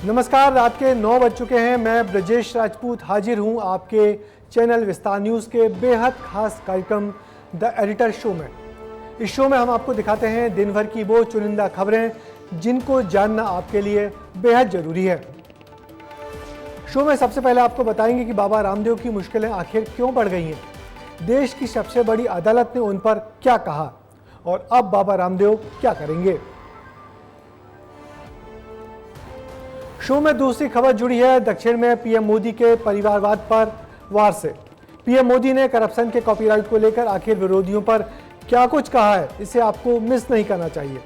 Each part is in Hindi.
नमस्कार, रात के 9 बज चुके हैं। मैं ब्रजेश राजपूत हाजिर हूं आपके चैनल विस्तार न्यूज़ के बेहद खास कार्यक्रम द एडिटर शो में। इस शो में हम आपको दिखाते हैं दिन भर की वो चुनिंदा खबरें जिनको जानना आपके लिए बेहद ज़रूरी है। शो में सबसे पहले आपको बताएंगे कि बाबा रामदेव की मुश्किलें आखिर क्यों बढ़ गई हैं, देश की सबसे बड़ी अदालत ने उन पर क्या कहा और अब बाबा रामदेव क्या करेंगे। शो में दूसरी खबर जुड़ी है दक्षिण में पीएम मोदी के परिवारवाद पर वार से। पीएम मोदी ने करप्शन के कॉपीराइट को लेकर आखिर विरोधियों पर क्या कुछ कहा है, इसे आपको मिस नहीं करना चाहिए।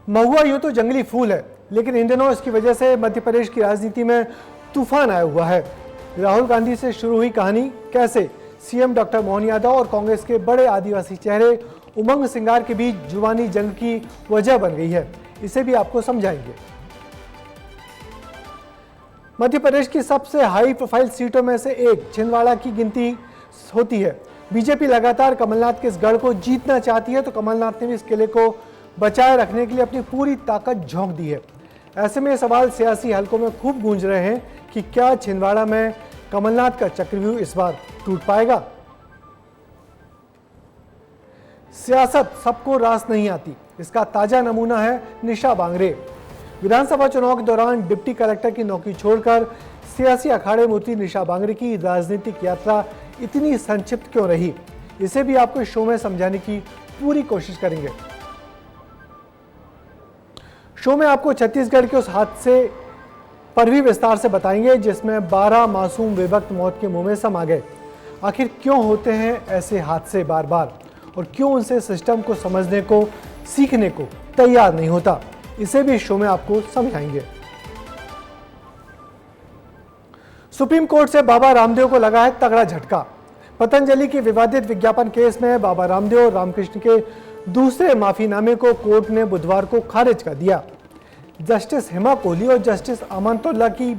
महुआ यूं तो जंगली फूल है, लेकिन इन दिनों इसकी वजह से मध्य प्रदेश की राजनीति में तूफान आया हुआ है। राहुल गांधी से शुरू हुई कहानी कैसे सीएम डॉक्टर मोहन यादव और कांग्रेस के बड़े आदिवासी चेहरे उमंग सिंगार के बीच जुबानी जंग की वजह बन गई है, इसे भी आपको समझाएंगे। मध्य प्रदेश की सबसे हाई प्रोफाइल सीटों में से एक छिंदवाड़ा की गिनती होती है। बीजेपी लगातार कमलनाथ के इस गढ़ को जीतना चाहती है, तो कमलनाथ ने भी इस किले को बचाए रखने के लिए अपनी पूरी ताकत झोंक दी है। ऐसे में सवाल सियासी हलकों में खूब गूंज रहे हैं कि क्या छिंदवाड़ा में कमलनाथ का चक्रव्यूह इस बार टूट पाएगा। सियासत सबको रास नहीं आती, इसका ताजा नमूना है निशा बांगरे। विधानसभा चुनाव के दौरान डिप्टी कलेक्टर की नौकरी छोड़कर सियासी अखाड़े में उतरी निशा बांगरे की राजनीतिक यात्रा इतनी संक्षिप्त क्यों रही, इसे भी आपको इस शो में समझाने की पूरी कोशिश करेंगे। शो में आपको छत्तीसगढ़ के उस हादसे पर भी विस्तार से बताएंगे जिसमें 12 मासूम बेवक्त मौत के मुंह में समा गए। आखिर क्यों होते हैं ऐसे हादसे बार बार और क्यों उनसे सिस्टम को समझने को सीखने को तैयार नहीं होता, इसे भी शो में आपको समझाएंगे। सुप्रीम कोर्ट से बाबा रामदेव को लगा है तगड़ा झटका। पतंजलि के विवादित विज्ञापन केस में बाबा रामदेव और रामकृष्ण के दूसरे माफीनामे को कोर्ट ने बुधवार को खारिज कर दिया। जस्टिस हेमा कोहली और जस्टिस अमनतुल्ला की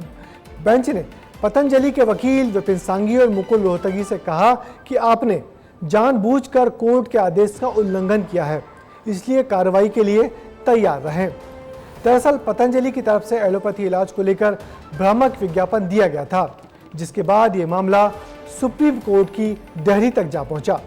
बेंच ने पतंजलि के वकील विपिन सांघी और मुकुल रोहतगी से कहा कि आपने जानबूझकर कोर्ट के आदेश का उल्लंघन किया है, इसलिए कार्रवाई के लिए तैयार रहें। दरअसल पतंजलि की तरफ से एलोपैथी इलाज को लेकर भ्रामक विज्ञापन दिया गया था, जिसके बाद यह मामला सुप्रीम कोर्ट की डेहरी तक जा पहुंचा।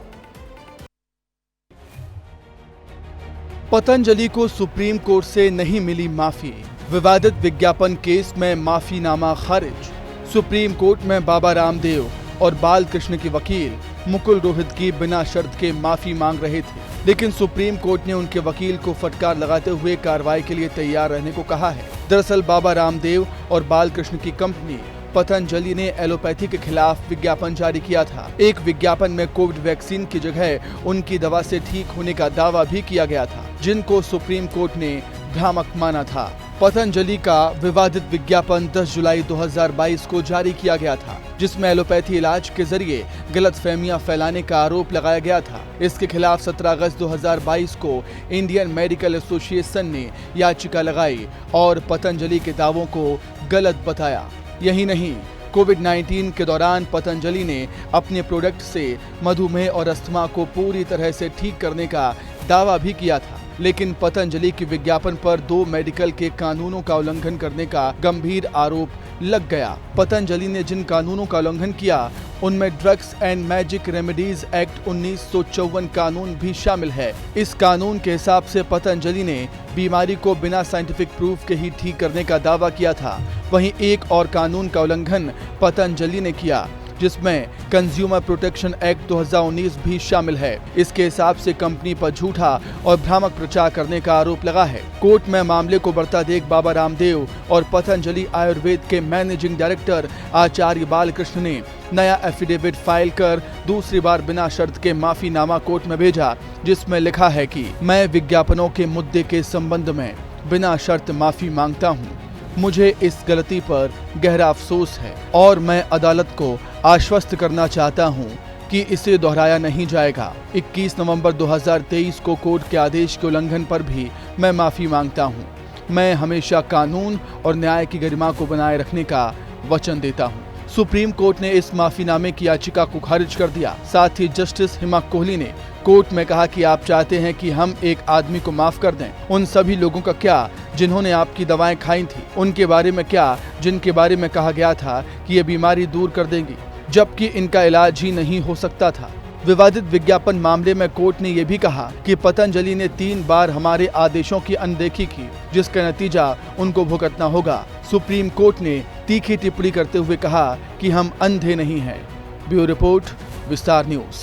पतंजलि को सुप्रीम कोर्ट से नहीं मिली माफी। विवादित विज्ञापन केस में माफीनामा खारिज। सुप्रीम कोर्ट में बाबा रामदेव और बालकृष्ण के वकील मुकुल रोहतगी बिना शर्त के माफी मांग रहे थे, लेकिन सुप्रीम कोर्ट ने उनके वकील को फटकार लगाते हुए कार्रवाई के लिए तैयार रहने को कहा है। दरअसल बाबा रामदेव और बालकृष्ण की कंपनी पतंजलि ने एलोपैथी के खिलाफ विज्ञापन जारी किया था। एक विज्ञापन में कोविड वैक्सीन की जगह उनकी दवा से ठीक होने का दावा भी किया गया था, जिनको सुप्रीम कोर्ट ने भ्रामक माना था। पतंजलि का विवादित विज्ञापन 10 जुलाई 2022 को जारी किया गया था, जिसमें एलोपैथी इलाज के जरिए गलतफहमियां फैलाने का आरोप लगाया गया था। इसके खिलाफ 17 अगस्त 2022 को इंडियन मेडिकल एसोसिएशन ने याचिका लगाई और पतंजलि के दावों को गलत बताया। यही नहीं, कोविड-19 के दौरान पतंजलि ने अपने प्रोडक्ट से मधुमेह और अस्थमा को पूरी तरह से ठीक करने का दावा भी किया था, लेकिन पतंजलि के विज्ञापन पर 2 मेडिकल के कानूनों का उल्लंघन करने का गंभीर आरोप लग गया। पतंजलि ने जिन कानूनों का उल्लंघन किया उनमें drugs and magic remedies act 1954 कानून भी शामिल है। इस कानून के हिसाब से पतंजलि ने बीमारी को बिना साइंटिफिक प्रूफ के ही ठीक करने का दावा किया था। वहीं एक और कानून का उल्लंघन पतंजलि ने किया, जिसमें कंज्यूमर प्रोटेक्शन एक्ट 2019 भी शामिल है। इसके हिसाब से कंपनी पर झूठा और भ्रामक प्रचार करने का आरोप लगा है। कोर्ट में मामले को बढ़ता देख बाबा रामदेव और पतंजलि आयुर्वेद के मैनेजिंग डायरेक्टर आचार्य बालकृष्ण ने नया एफिडेविट फाइल कर दूसरी बार बिना शर्त के माफीनामा कोर्ट में भेजा, जिसमें लिखा है कि मैं विज्ञापनों के मुद्दे के संबंध में बिना शर्त माफी मांगता हूँ। मुझे इस गलती पर गहरा अफसोस है और मैं अदालत को आश्वस्त करना चाहता हूं कि इसे दोहराया नहीं जाएगा। 21 नवंबर 2023 को कोर्ट के आदेश के उल्लंघन पर भी मैं माफी मांगता हूं। मैं हमेशा कानून और न्याय की गरिमा को बनाए रखने का वचन देता हूं। सुप्रीम कोर्ट ने इस माफीनामे की याचिका को खारिज कर दिया। साथ ही जस्टिस हिमा कोहली ने कोर्ट में कहा कि आप चाहते हैं कि हम एक आदमी को माफ कर दें, उन सभी लोगों का क्या जिन्होंने आपकी दवाएं खाई थी? उनके बारे में क्या जिनके बारे में कहा गया था कि ये बीमारी दूर कर देंगी, जबकि इनका इलाज ही नहीं हो सकता था। विवादित विज्ञापन मामले में कोर्ट ने यह भी कहा कि पतंजलि ने 3 बार हमारे आदेशों की अनदेखी की, जिसका नतीजा उनको भुगतना होगा। सुप्रीम कोर्ट ने तीखी टिप्पणी करते हुए कहा कि हम अंधे नहीं हैं। ब्यूरो रिपोर्ट, विस्तार न्यूज।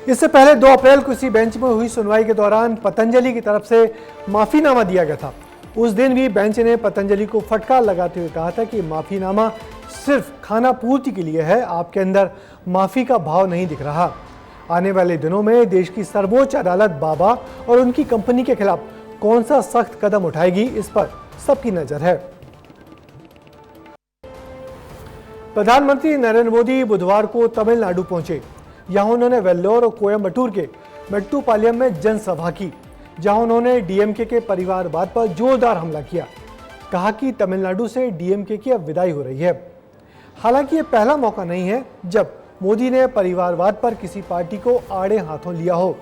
इससे पहले 2 अप्रैल को इसी बेंच में हुई सुनवाई के दौरान पतंजलि की तरफ से माफीनामा दिया गया था। उस दिन भी बेंच ने पतंजलि को फटकार लगाते हुए कहा था कि माफीनामा सिर्फ खाना पूर्ति के लिए है, आपके अंदर माफी का भाव नहीं दिख रहा। आने वाले दिनों में देश की सर्वोच्च अदालत बाबा और उनकी कंपनी के खिलाफ कौन सा सख्त कदम उठाएगी, इस पर सबकी नजर है। प्रधानमंत्री नरेंद्र मोदी बुधवार को तमिलनाडु पहुंचे। यहां उन्होंने वेल्लोर और कोयम्बटूर के मेट्टुपालयम में जनसभा की, जहां उन्होंने डीएमके के परिवारवाद पर जोरदार हमला किया। कहा कि तमिलनाडु से डीएमके की अब विदाई हो रही है। हालांकि ये पहला मौका नहीं है जब मोदी ने परिवारवाद पर किसी पार्टी को आड़े हाथों लिया हो।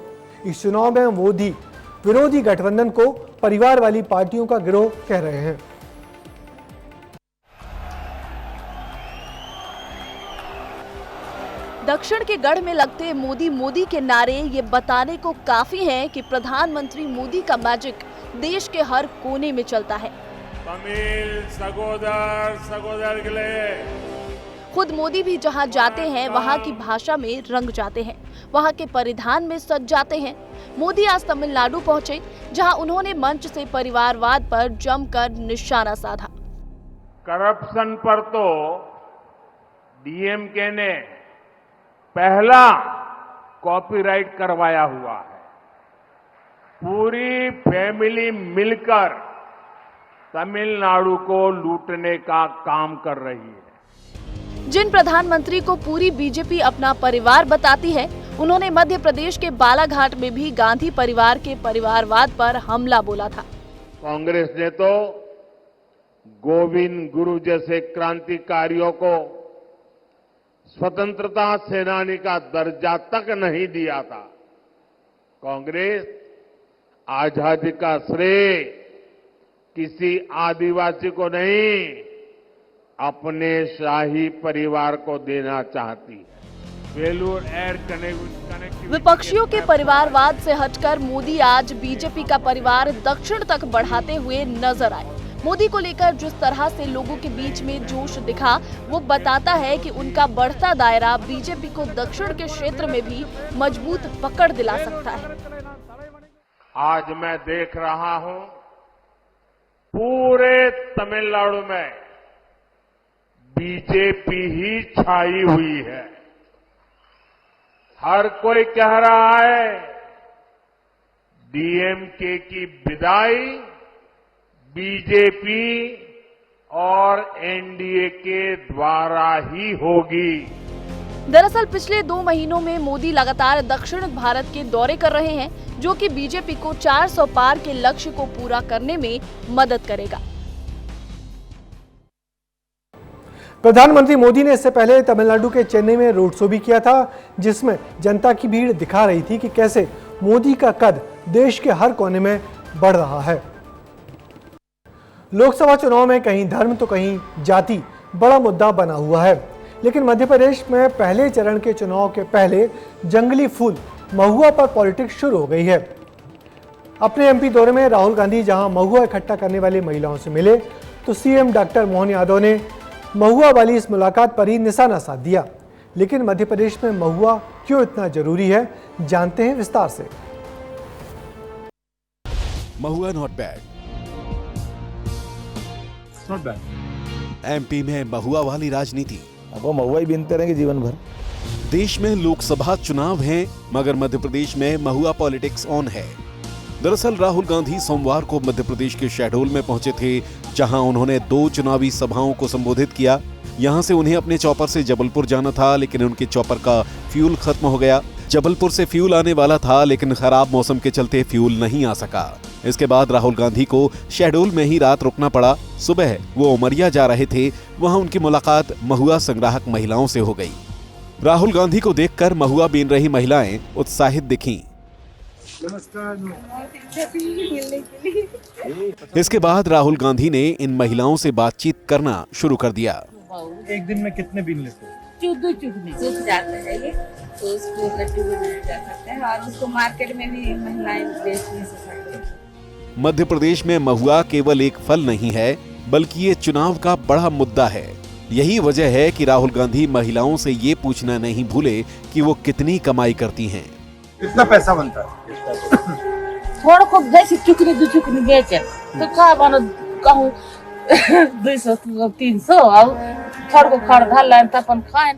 इस चुनाव में मोदी विरोधी गठबंधन को परिवार वाली पार्टियों का गिरोह कह रहे हैं। दक्षिण के गढ़ में लगते मोदी के नारे ये बताने को काफी हैं कि प्रधानमंत्री मोदी का मैजिक देश के हर कोने में चलता है। तमिल सगोदर के लिए खुद मोदी भी जहां जाते हैं वहां की भाषा में रंग जाते हैं, वहां के परिधान में सज जाते हैं। मोदी आज तमिलनाडु पहुंचे, जहां उन्होंने मंच से परिवारवाद पर जमकर निशाना साधा। करप्शन पर तो डीएमके ने पहला कॉपीराइट करवाया हुआ है। पूरी फैमिली मिलकर तमिलनाडु को लूटने का काम कर रही है। जिन प्रधानमंत्री को पूरी बीजेपी अपना परिवार बताती है, उन्होंने मध्य प्रदेश के बालाघाट में भी गांधी परिवार के परिवारवाद पर हमला बोला था। कांग्रेस ने तो गोविंद गुरु जैसे क्रांतिकारियों को स्वतंत्रता सेनानी का दर्जा तक नहीं दिया था। कांग्रेस आजादी का श्रेय किसी आदिवासी को नहीं, अपने शाही परिवार को देना चाहती है। Vellore air connectivity. विपक्षियों के परिवारवाद से हटकर मोदी आज बीजेपी का परिवार दक्षिण तक बढ़ाते हुए नजर आए। मोदी को लेकर जिस तरह से लोगों के बीच में जोश दिखा, वो बताता है कि उनका बढ़ता दायरा बीजेपी को दक्षिण के क्षेत्र में भी मजबूत पकड़ दिला सकता है। आज मैं देख रहा हूं पूरे तमिलनाडु में बीजेपी ही छाई हुई है। हर कोई कह रहा है डीएमके की विदाई बीजेपी और एनडीए के द्वारा ही होगी। दरअसल पिछले 2 महीनों में मोदी लगातार दक्षिण भारत के दौरे कर रहे हैं, जो कि बीजेपी को 400 पार के लक्ष्य को पूरा करने में मदद करेगा। प्रधानमंत्री मोदी ने इससे पहले तमिलनाडु के चेन्नई में रोड शो भी किया था, जिसमें जनता की भीड़ दिखा रही थी कि कैसे मोदी का कद देश के हर कोने में बढ़ रहा है। लोकसभा चुनाव में कहीं धर्म तो कहीं जाति बड़ा मुद्दा बना हुआ है, लेकिन मध्य प्रदेश में पहले चरण के चुनाव के पहले जंगली फूल महुआ पर पॉलिटिक्स शुरू हो गई है। अपने एमपी दौरे में राहुल गांधी जहां महुआ इकट्ठा करने वाली महिलाओं से मिले, तो सीएम डॉक्टर मोहन यादव ने महुआ वाली इस मुलाकात पर ही निशाना साध दिया। लेकिन मध्य प्रदेश में महुआ क्यों इतना जरूरी है, जानते हैं विस्तार से। महुआ नॉट बैड। एमपी में महुआ वाली राजनीति। अब वो महुआ ही बीनते रहेंगे जीवन भर। देश में लोकसभा चुनाव हैं, मगर मध्य प्रदेश में महुआ पॉलिटिक्स ऑन है। दरअसल राहुल गांधी सोमवार को मध्य प्रदेश के शहडोल में पहुंचे थे, जहां उन्होंने 2 चुनावी सभाओं को संबोधित किया। यहां से उन्हें अपने चॉपर से जबलपुर जाना था, लेकिन उनके चॉपर का फ्यूल खत्म हो गया, जबलपुर से फ्यूल आने वाला था, लेकिन खराब मौसम के चलते फ्यूल नहीं आ सका। इसके बाद राहुल गांधी को शहडोल में ही रात रुकना पड़ा। सुबह वो उमरिया जा रहे थे, वहां उनकी मुलाकात महुआ संग्राहक महिलाओं से हो गई। राहुल गांधी को देखकर महुआ बीन रही महिलाएं उत्साहित दिखीं। इसके बाद राहुल गांधी ने इन महिलाओं से बातचीत करना शुरू कर दिया। एक दिन में कितने बीन लेते हो? चुगने सूख जाता है ये, तो उसको लड्डू बनाया जा सकता है और उसको मार्केट में भी महिलाएं बेच नहीं सकती हैं। मध्य प्रदेश में महुआ केवल एक फल नहीं है, बल्कि ये चुनाव का बड़ा मुद्दा है। यही वजह है कि राहुल गांधी महिलाओं से ये पूछना नहीं भूले कि वो कितनी कमाई करती हैं। कितना पैसा बनता है? थोड़ा खूब जैसे चुकनी दो चुकनी बेचे तो का बनो कहूँ 200-300 और थोड़ा को खड़ घाल अपन खाएं।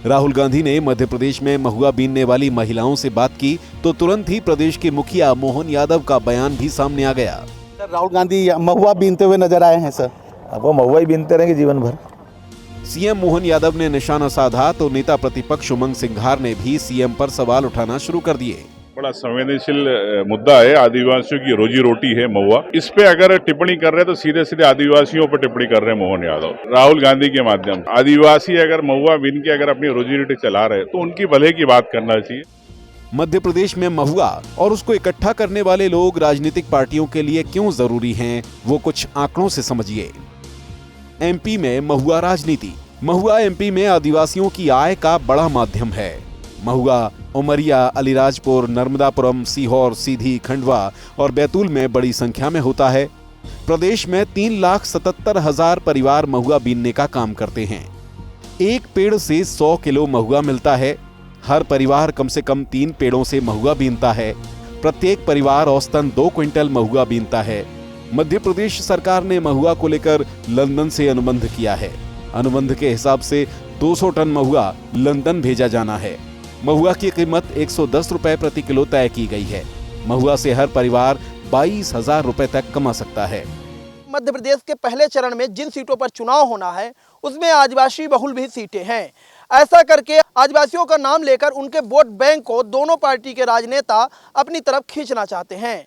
राहुल गांधी ने मध्य प्रदेश में महुआ बीनने वाली महिलाओं से बात की तो तुरंत ही प्रदेश के मुखिया मोहन यादव का बयान भी सामने आ गया। राहुल गांधी महुआ बीनते हुए नजर आए हैं सर। अब वो महुआ ही बीनते रहेंगे जीवन भर। सीएम मोहन यादव ने निशाना साधा तो नेता प्रतिपक्ष उमंग सिंघार ने भी सीएम पर सवाल उठाना शुरू कर दिए। बड़ा संवेदनशील मुद्दा है, आदिवासियों की रोजी रोटी है महुआ। इस पे अगर टिप्पणी कर रहे हैं तो सीधे सीधे आदिवासियों पर टिप्पणी कर रहे हैं मोहन यादव। राहुल गांधी के माध्यम से आदिवासी अगर महुआ बीन के अगर अपनी रोजी रोटी चला रहे तो उनकी भले की बात करना चाहिए। मध्य प्रदेश में महुआ और उसको इकट्ठा करने वाले लोग राजनीतिक पार्टियों के लिए क्यों जरूरी हैं, वो कुछ आंकड़ों से समझिए। एमपी में महुआ राजनीति। महुआ एमपी में आदिवासियों की आय का बड़ा माध्यम है। महुआ उमरिया, अलीराजपुर, नर्मदापुरम, सीहोर, सीधी, खंडवा और बैतूल में बड़ी संख्या में होता है। प्रदेश में 3,77,000 परिवार महुआ बीनने का काम करते हैं। एक पेड़ से 100 किलो महुआ मिलता है। हर परिवार कम से कम 3 पेड़ों से महुआ बीनता है। प्रत्येक परिवार औसतन 2 क्विंटल महुआ बीनता है। मध्य प्रदेश सरकार ने महुआ को लेकर लंदन से अनुबंध किया है। अनुबंध के हिसाब से 200 टन महुआ लंदन भेजा जाना है। महुआ की कीमत 110 रुपए प्रति किलो तय की गई है। महुआ से हर परिवार 22,000 रुपए तक कमा सकता है। मध्य प्रदेश के पहले चरण में जिन सीटों पर चुनाव होना है उसमें आदिवासी बहुल भी सीटें हैं। ऐसा करके आदिवासियों का नाम लेकर उनके वोट बैंक को दोनों पार्टी के राजनेता अपनी तरफ खींचना चाहते हैं।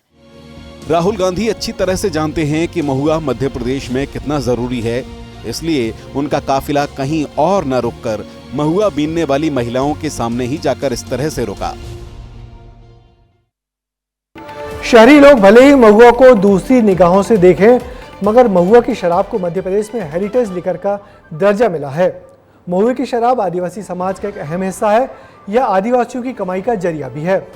राहुल गांधी अच्छी तरह से जानते हैं कि महुआ मध्य प्रदेश में कितना जरूरी है, इसलिए उनका काफिला कहीं और न रुककर महुआ बीनने वाली महिलाओं के सामने ही जाकर इस तरह से रुका। शहरी लोग भले ही महुआ को दूसरी निगाहों से देखें, मगर महुआ की शराब को मध्य प्रदेश में हेरिटेज लिकर का दर्जा मिला है। महुए की शराब आदिवासी समाज का एक अहम हिस्सा है। यह आदिवासियों की कमाई का जरिया भी है।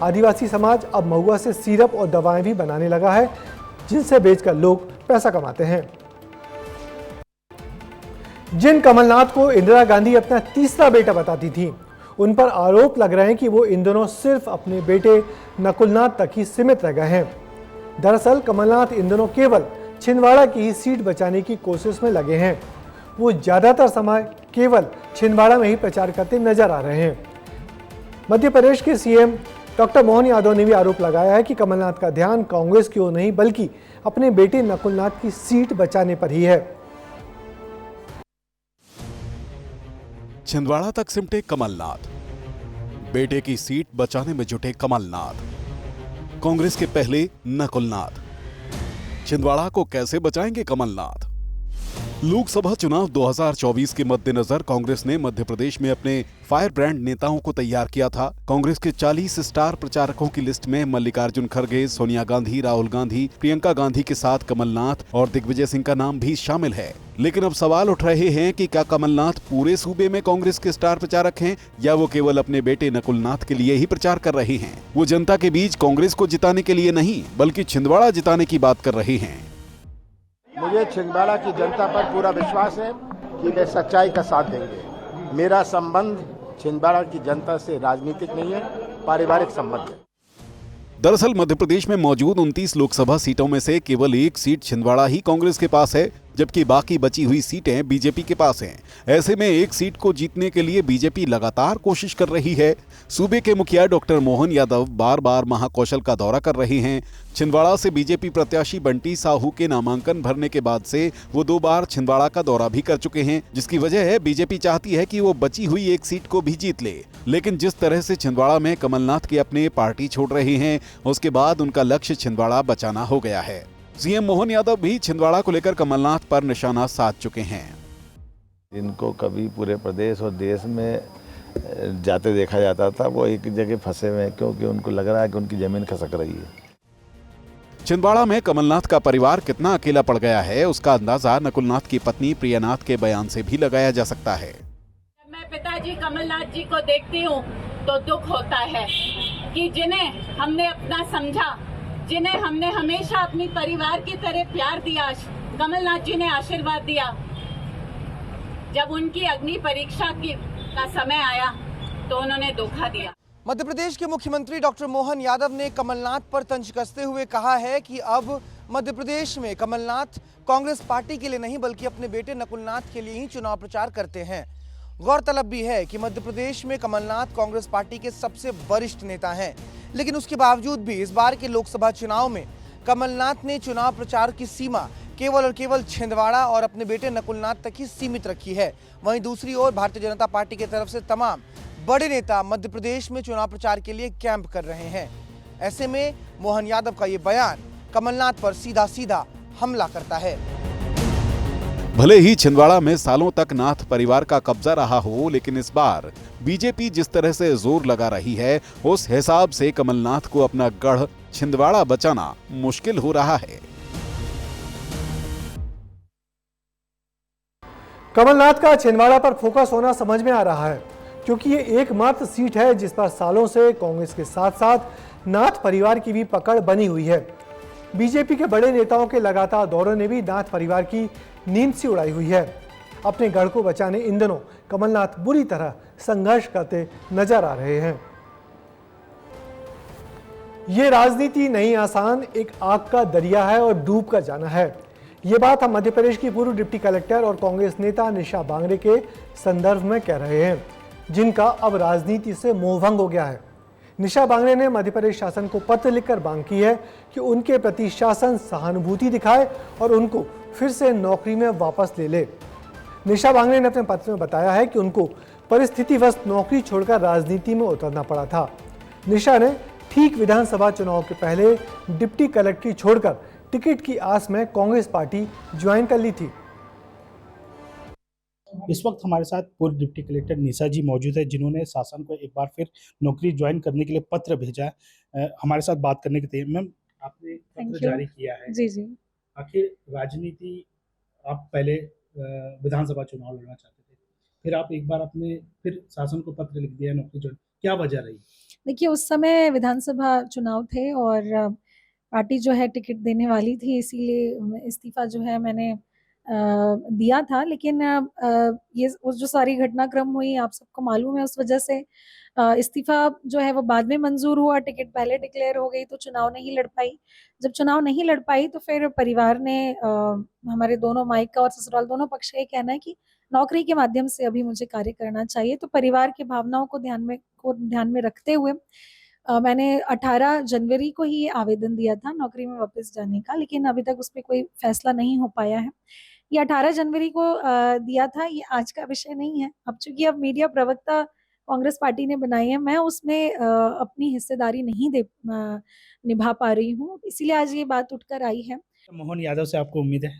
आदिवासी समाज अब महुआ से सिरप और दवाएं भी बनाने लगा है, जिनसे बेचकर लोग पैसा कमाते हैं। जिन कमलनाथ को इंदिरा गांधी अपना तीसरा बेटा बताती थी, उन पर आरोप लग रहे हैं कि वो इन दोनों सिर्फ अपने बेटे नकुलनाथ तक ही सीमित रह गए हैं। दरअसल कमलनाथ इन दोनों केवल छिंदवाड़ा की ही सीट बचाने की कोशिश में लगे हैं। वो ज्यादातर समय केवल छिंदवाड़ा में ही प्रचार करते नजर आ रहे हैं। मध्य प्रदेश के सीएम डॉक्टर मोहन यादव ने भी आरोप लगाया है कि कमलनाथ का ध्यान कांग्रेस की ओर नहीं बल्कि अपने बेटे नकुलनाथ की सीट बचाने पर ही है। छिंदवाड़ा तक सिमटे कमलनाथ, बेटे की सीट बचाने में जुटे कमलनाथ, कांग्रेस के पहले नकुलनाथ। छिंदवाड़ा को कैसे बचाएंगे कमलनाथ? लोकसभा चुनाव 2024 के मद्देनजर कांग्रेस ने मध्य प्रदेश में अपने फायर ब्रांड नेताओं को तैयार किया था। कांग्रेस के 40 स्टार प्रचारकों की लिस्ट में मल्लिकार्जुन खड़गे, सोनिया गांधी, राहुल गांधी, प्रियंका गांधी के साथ कमलनाथ और दिग्विजय सिंह का नाम भी शामिल है। लेकिन अब सवाल उठ रहे हैं कि क्या कमलनाथ पूरे सूबे में कांग्रेस के स्टार प्रचारक हैं या वो केवल अपने बेटे नकुलनाथ के लिए ही प्रचार कर रहे हैं? वो जनता के बीच कांग्रेस को जिताने के लिए नहीं बल्कि छिंदवाड़ा जिताने की बात कर रहे हैं। मुझे छिंदवाड़ा की जनता पर पूरा विश्वास है कि वे सच्चाई का साथ देंगे। मेरा संबंध छिंदवाड़ा की जनता से राजनीतिक नहीं है, पारिवारिक संबंध है। दरअसल मध्य प्रदेश में मौजूद 29 लोकसभा सीटों में से केवल एक सीट छिंदवाड़ा ही कांग्रेस के पास है, जबकि बाकी बची हुई सीटें बीजेपी के पास हैं। ऐसे में एक सीट को जीतने के लिए बीजेपी लगातार कोशिश कर रही है। सूबे के मुखिया डॉक्टर मोहन यादव बार बार महाकौशल का दौरा कर रहे हैं। छिंदवाड़ा से बीजेपी प्रत्याशी बंटी साहू के नामांकन भरने के बाद से वो 2 बार छिंदवाड़ा का दौरा भी कर चुके हैं, जिसकी वजह है बीजेपी चाहती है कि वो बची हुई एक सीट को भी जीत ले। लेकिन जिस तरह से छिंदवाड़ा में कमलनाथ के अपने पार्टी छोड़ रहे हैं, उसके बाद उनका लक्ष्य छिंदवाड़ा बचाना हो गया है। सीएम मोहन यादव भी छिंदवाड़ा को लेकर कमलनाथ पर निशाना साध चुके हैं। इनको कभी पूरे प्रदेश और देश में जाते देखा जाता था, वो एक जगह फंसे हुए हैं क्योंकि उनको लग रहा है कि उनकी जमीन खसक रही है। छिंदवाड़ा में कमलनाथ का परिवार कितना अकेला पड़ गया है, उसका अंदाजा नकुलनाथ की पत्नी प्रियानाथ के बयान से भी लगाया जा सकता है। मैं पिताजी कमलनाथ जी को देखती हूँ तो दुख होता है कि जिन्हें हमने अपना समझा, जिन्हें हमने हमेशा अपनी परिवार की तरह प्यार दिया, कमलनाथ जी ने आशीर्वाद दिया, जब उनकी अग्नि परीक्षा का समय आया तो उन्होंने धोखा दिया। मध्य प्रदेश के मुख्यमंत्री डॉक्टर मोहन यादव ने कमलनाथ पर तंज कसते हुए कहा है कि अब मध्य प्रदेश में कमलनाथ कांग्रेस पार्टी के लिए नहीं बल्कि अपने बेटे नकुलनाथ के लिए ही चुनाव प्रचार करते हैं। गौरतलब भी है कि मध्य प्रदेश में कमलनाथ कांग्रेस पार्टी के सबसे वरिष्ठ नेता हैं, लेकिन उसके बावजूद भी इस बार के लोकसभा चुनाव में कमलनाथ ने चुनाव प्रचार की सीमा केवल और केवल छिंदवाड़ा और अपने बेटे नकुलनाथ तक ही सीमित रखी है। वहीं दूसरी ओर भारतीय जनता पार्टी की तरफ से तमाम बड़े नेता मध्य प्रदेश में चुनाव प्रचार के लिए कैंप कर रहे हैं। ऐसे में मोहन यादव का ये बयान कमलनाथ पर सीधा सीधा हमला करता है। भले ही छिंदवाड़ा में सालों तक नाथ परिवार का कब्जा रहा हो, लेकिन इस बार बीजेपी जिस तरह से जोर लगा रही है, उस हिसाब से कमलनाथ को अपना गढ़ छिंदवाड़ा बचाना मुश्किल हो रहा है। कमलनाथ का छिंदवाड़ा पर फोकस होना समझ में आ रहा है, क्योंकि ये एकमात्र सीट है जिस पर सालों से कांग्रेस के साथ साथ नाथ परिवार की भी पकड़ बनी हुई है। बीजेपी के बड़े नेताओं के लगातार दौरों ने भी नाथ परिवार की नींद सी उड़ाई हुई है। अपने गढ़ को बचाने इन दिनों कमलनाथ बुरी तरह संघर्ष करते नजर आ रहे हैं। ये राजनीति नहीं आसान, एक आग का दरिया है और डूब कर जाना है। ये बात हम मध्य प्रदेश की पूर्व डिप्टी कलेक्टर और कांग्रेस नेता निशा बांगरे के संदर्भ में कह रहे हैं, जिनका अब राजनीति से मोहभंग हो गया है। निशा बांगरे ने मध्य प्रदेश शासन को पत्र लिखकर मांग की है कि उनके प्रति शासन सहानुभूति दिखाए और उनको फिर से नौकरी में वापस ले ले। निशा बांगरे ने अपने पत्र में बताया है कि उनको परिस्थितिवश नौकरी छोड़कर राजनीति में उतरना पड़ा था। निशा ने ठीक विधानसभा चुनाव के पहले डिप्टी कलेक्ट्री छोड़कर टिकट की आस में कांग्रेस पार्टी ज्वाइन कर ली थी। इस वक्त हमारे साथ पूर्व डिप्टी कलेक्टर निशा जी मौजूद है, जिन्होंने शासन को एक बार फिर नौकरी ज्वाइन करने के लिए पत्र भेजा है। हमारे साथ बात करने के लिए मैम, आपने पत्र जारी किया है। जी जी। आखिर राजनीति, आप पहले विधानसभा चुनाव लड़ना चाहते थे, फिर आप एक बार अपने फिर शासन को पत्र लिख दिया नौकरी ज्वाइन, क्या वजह रही? देखिए, उस समय विधानसभा चुनाव थे और पार्टी जो है टिकट देने वाली थी, इसीलिए इस्तीफा जो है मैंने दिया था। लेकिन ये जो सारी घटनाक्रम हुई आप सबको मालूम है, उस वजह से इस्तीफा जो है वो बाद में मंजूर हुआ, टिकट पहले डिक्लेयर हो गई तो चुनाव नहीं लड़ पाई। जब चुनाव नहीं लड़ पाई तो फिर परिवार ने हमारे दोनों मायका और ससुराल दोनों पक्ष का ये कहना है कि नौकरी के माध्यम से अभी मुझे कार्य करना चाहिए। तो परिवार की भावनाओं को ध्यान में रखते हुए मैंने 18 जनवरी को ही आवेदन दिया था नौकरी में वापस जाने का, लेकिन अभी तक उस पर कोई फैसला नहीं हो पाया है। ये 18 जनवरी को दिया था, ये आज का विषय नहीं है। अब चूंकि अब मीडिया प्रवक्ता कांग्रेस पार्टी ने बनाई है, मैं उसमें अपनी हिस्सेदारी नहीं निभा पा रही हूँ, इसीलिए आज ये बात उठकर आई है। मोहन यादव से आपको उम्मीद है?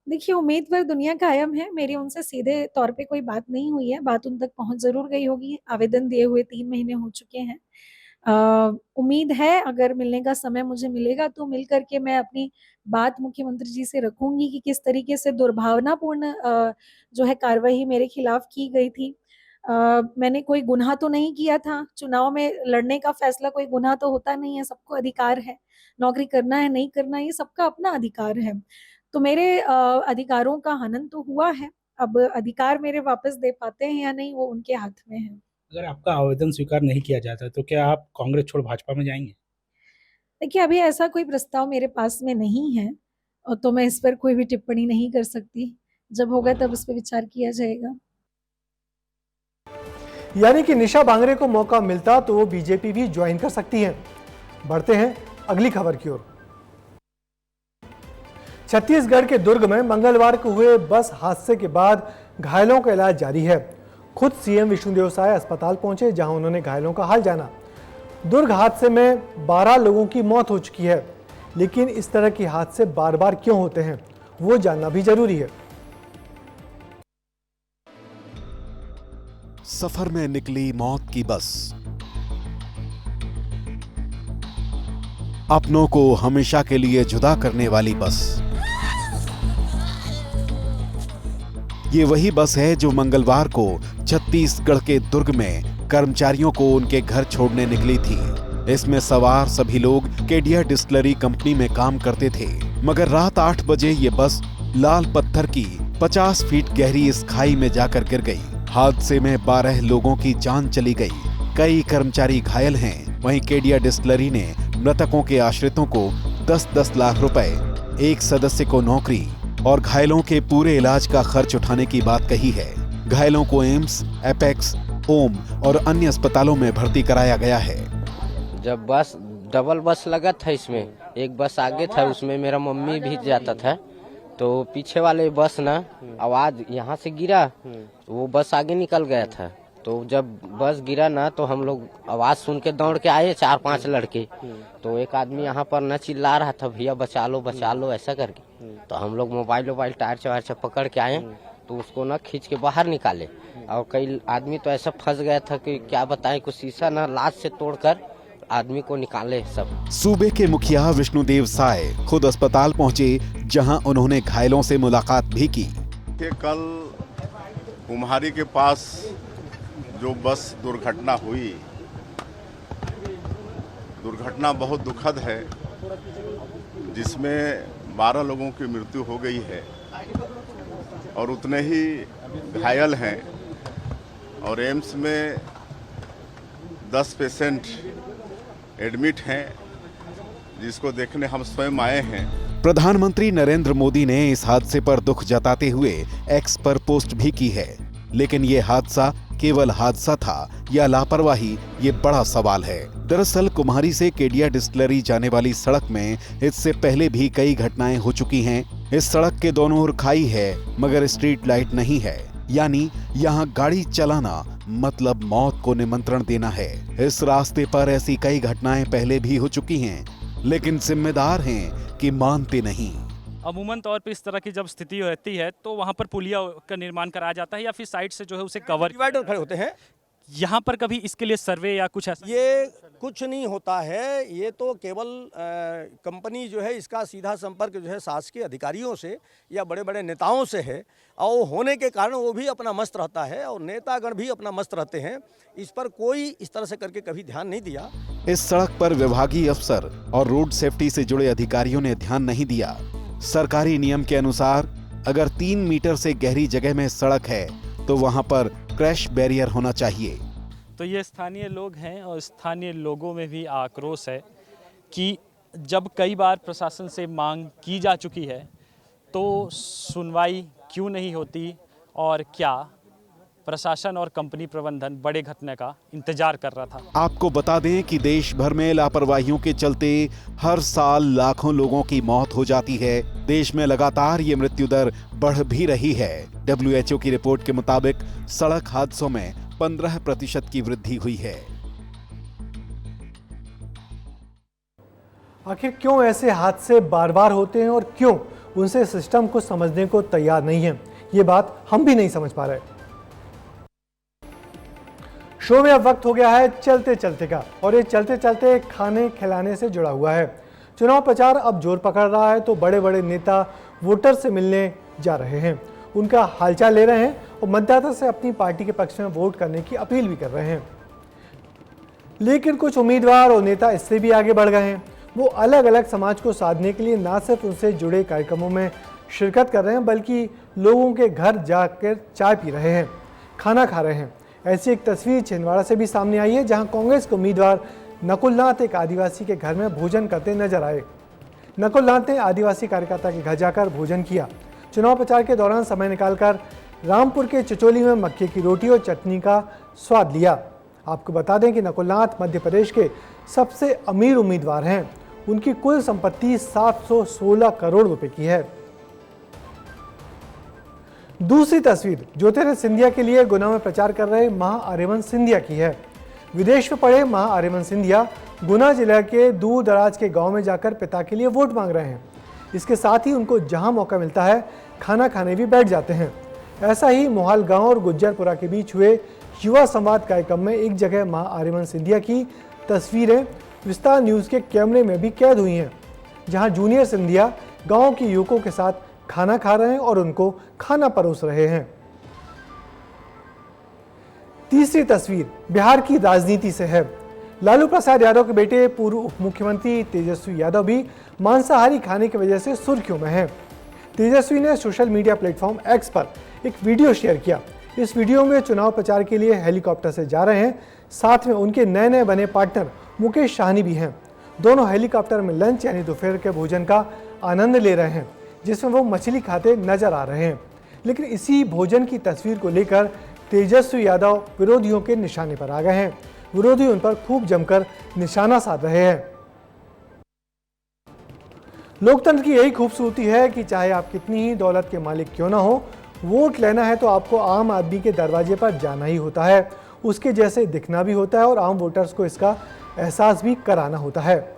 देखिए, उम्मीद पर दुनिया कायम है। मेरी उनसे सीधे तौर पे कोई बात नहीं हुई है, बात उन तक पहुंच जरूर गई होगी। आवेदन दिए हुए 3 महीने हो चुके हैं। उम्मीद है अगर मिलने का समय मुझे मिलेगा तो मिल करके मैं अपनी बात मुख्यमंत्री जी से रखूंगी कि किस तरीके से दुर्भावनापूर्ण जो है कार्रवाई मेरे खिलाफ की गई थी। मैंने कोई गुनाह तो नहीं किया था। चुनाव में लड़ने का फैसला कोई गुनाह तो होता नहीं है, सबको अधिकार है। नौकरी करना है नहीं करना है ये सबका अपना अधिकार है। तो मेरे अधिकारों का हनन तो हुआ है, अब अधिकार मेरे वापस दे पाते हैं या नहीं वो उनके हाथ में है। अगर आपका आवेदन स्वीकार नहीं किया जाता तो क्या आप कांग्रेस छोड़ भाजपा में जाएंगे? देखिए, अभी ऐसा कोई प्रस्ताव मेरे पास में नहीं है। तो मैं इस पर कोई भी टिप्पणी नहीं कर सकती। जब होगा तब इस पर विचार किया जाएगा। यानी कि निशा बांगरे को मौका मिलता तो वो बीजेपी भी ज्वाइन कर सकती हैं। बढ़ते हैं अगली खबर की ओर। छत्तीसगढ़ के दुर्ग में मंगलवार को हुए बस हादसे के बाद घायलों का इलाज जारी है। खुद सीएम विष्णुदेव साय अस्पताल पहुंचे, जहां उन्होंने घायलों का हाल जाना। दुर्ग हादसे में 12 लोगों की मौत हो चुकी है, लेकिन इस तरह के हादसे बार बार क्यों होते हैं, वो जानना भी जरूरी है। सफर में निकली मौत की बस, अपनों को हमेशा के लिए जुदा करने वाली बस। ये वही बस है जो मंगलवार को छत्तीसगढ़ के दुर्ग में कर्मचारियों को उनके घर छोड़ने निकली थी। इसमें सवार सभी लोग केडिया डिस्टिलरी कंपनी में काम करते थे, मगर रात 8 बजे ये बस लाल पत्थर की 50 फीट गहरी इस खाई में जाकर गिर गई। हादसे में 12 लोगों की जान चली गई, कई कर्मचारी घायल हैं। वहीं केडिया डिस्टिलरी ने मृतकों के आश्रितों को 10-10 लाख रुपए, एक सदस्य को नौकरी और घायलों के पूरे इलाज का खर्च उठाने की बात कही है। घायलों को एम्स, एपेक्स, ओम और अन्य अस्पतालों में भर्ती कराया गया है। जब बस डबल बस लगा था, इसमें एक बस आगे था, उसमें मेरा मम्मी भी जाता था, तो पीछे वाले बस ना आवाज यहाँ से गिरा, वो बस आगे निकल गया था। तो जब बस गिरा ना तो हम लोग आवाज सुन के दौड़ के आए, 4-5 लड़के। तो एक आदमी यहाँ पर ना चिल्ला रहा था, भैया बचा लो ऐसा करके। तो हम लोग मोबाइल टार्च पकड़ के आए, तो उसको ना खींच के बाहर निकाले। और कई आदमी तो ऐसा फंस गया था कि क्या बताएं, कुछ शीशा ना लात से तोड़कर आदमी को निकाले सब। सूबे के मुखिया विष्णुदेव साय खुद अस्पताल पहुंचे, जहां उन्होंने घायलों से मुलाकात भी की। कल कुम्हारी के पास जो बस दुर्घटना हुई, दुर्घटना बहुत दुखद है, जिसमें 12 लोगों की मृत्यु हो गई है और उतने ही घायल हैं। और एम्स में 10 पेशेंट एडमिट हैं, जिसको देखने हम स्वयं आए हैं। प्रधानमंत्री नरेंद्र मोदी ने इस हादसे पर दुख जताते हुए एक्स पर पोस्ट भी की है, लेकिन ये हादसा केवल हादसा था या लापरवाही, ये बड़ा सवाल है। दरअसल कुम्हारी से केडिया डिस्टिलरी जाने वाली सड़क में इससे पहले भी कई घटनाएं हो चुकी हैं। इस सड़क के दोनों ओर खाई है, मगर स्ट्रीट लाइट नहीं है, यानी यहाँ गाड़ी चलाना मतलब मौत को निमंत्रण देना है। इस रास्ते पर ऐसी कई घटनाएं पहले भी हो चुकी हैं, लेकिन जिम्मेदार हैं कि मानते नहीं। अमूमन तौर पे इस तरह की जब स्थिति रहती है तो वहाँ पर पुलिया का निर्माण कराया जाता है या फिर साइड से जो है उसे कवर डिवाइडर खड़े होते हैं। यहाँ पर कभी इसके लिए सर्वे या कुछ ऐसा? ये कुछ नहीं होता है, ये तो केवल कंपनी जो है इसका सीधा संपर्क जो है शासकीय अधिकारियों से या बड़े बड़े नेताओं से है, और होने के कारण वो भी अपना मस्त रहता है और नेतागण भी अपना मस्त रहते हैं। इस पर कोई इस तरह से करके कभी ध्यान नहीं दिया। इस सड़क पर विभागीय अफसर और रोड सेफ्टी से जुड़े अधिकारियों ने ध्यान नहीं दिया। सरकारी नियम के अनुसार अगर 3 मीटर से गहरी जगह में सड़क है तो वहां पर क्रैश बैरियर होना चाहिए। तो ये स्थानीय लोग हैं और स्थानीय लोगों में भी आक्रोश है कि जब कई बार प्रशासन से मांग की जा चुकी है तो सुनवाई क्यों नहीं होती, और क्या प्रशासन और कंपनी प्रबंधन बड़े घटना का इंतजार कर रहा था। आपको बता दें कि देश भर में लापरवाहियों के चलते हर साल लाखों लोगों की मौत हो जाती है। देश में लगातार ये मृत्यु दर बढ़ भी रही है। WHO की रिपोर्ट के मुताबिक सड़क हादसों में 15% की वृद्धि हुई है। आखिर क्यों ऐसे हादसे बार बार होते हैं और क्यों उनसे सिस्टम को समझने को तैयार नहीं है, ये बात हम भी नहीं समझ पा रहे। शो में अब वक्त हो गया है चलते चलते का, और ये चलते चलते खाने खिलाने से जुड़ा हुआ है। चुनाव प्रचार अब जोर पकड़ रहा है तो बड़े बड़े नेता वोटर से मिलने जा रहे हैं, उनका हालचाल ले रहे हैं और मतदाता से अपनी पार्टी के पक्ष में वोट करने की अपील भी कर रहे हैं। लेकिन कुछ उम्मीदवार और नेता इससे भी आगे बढ़ गए हैं। वो अलग अलग समाज को साधने के लिए न सिर्फ उनसे जुड़े कार्यक्रमों में शिरकत कर रहे हैं, बल्कि लोगों के घर जाकर चाय पी रहे हैं, खाना खा रहे हैं। ऐसी एक तस्वीर छिंदवाड़ा से भी सामने आई है, जहां कांग्रेस के उम्मीदवार नकुलनाथ एक आदिवासी के घर में भोजन करते नजर आए। नकुल नाथ ने आदिवासी कार्यकर्ता के घर जाकर भोजन किया। चुनाव प्रचार के दौरान समय निकालकर रामपुर के चिचोली में मक्के की रोटी और चटनी का स्वाद लिया। आपको बता दें कि नकुल नाथ मध्य प्रदेश के सबसे अमीर उम्मीदवार हैं। उनकी कुल संपत्ति 716 करोड़ रुपए की है। दूसरी तस्वीर ज्योतिरादित्य सिंधिया के लिए गुना में प्रचार कर रहे महाआर्यमन सिंधिया की है। विदेश में पढ़े महाआर्यमन सिंधिया गुना जिले के दूर दराज के गांव में जाकर पिता के लिए वोट मांग रहे हैं। इसके साथ ही उनको जहां मौका मिलता है खाना खाने भी बैठ जाते हैं। ऐसा ही मोहाल गांव और गुज्जरपुरा के बीच हुए युवा संवाद कार्यक्रम में एक जगह महाआर्यमन सिंधिया की तस्वीरें विस्तार न्यूज के कैमरे में भी कैद हुई हैं, जहां जूनियर सिंधिया गांव के युवकों के साथ खाना खा रहे हैं और उनको खाना परोस रहे हैं। तीसरी तस्वीर बिहार की राजनीति से है। लालू प्रसाद यादव के बेटे पूर्व उप मुख्यमंत्री तेजस्वी यादव भी मांसाहारी खाने की वजह से सुर्खियों में हैं। तेजस्वी ने सोशल मीडिया प्लेटफॉर्म एक्स पर एक वीडियो शेयर किया। इस वीडियो में चुनाव प्रचार के लिए हेलीकॉप्टर से जा रहे हैं। साथ में उनके नए नए बने पार्टनर मुकेश साहनी भी हैं। दोनों हेलीकॉप्टर में लंच यानी दोपहर के भोजन का आनंद ले रहे हैं, जिसमें वो मछली खाते नजर आ रहे हैं। लेकिन इसी भोजन की तस्वीर को लेकर तेजस्वी यादव विरोधियों के निशाने पर आ गए हैं। विरोधी उन पर खूब जमकर निशाना साध रहे हैं। लोकतंत्र की यही खूबसूरती है कि चाहे आप कितनी ही दौलत के मालिक क्यों ना हो, वोट लेना है तो आपको आम आदमी के दरवाजे पर जाना ही होता है, उसके जैसे दिखना भी होता है और आम वोटर्स को इसका एहसास भी कराना होता है।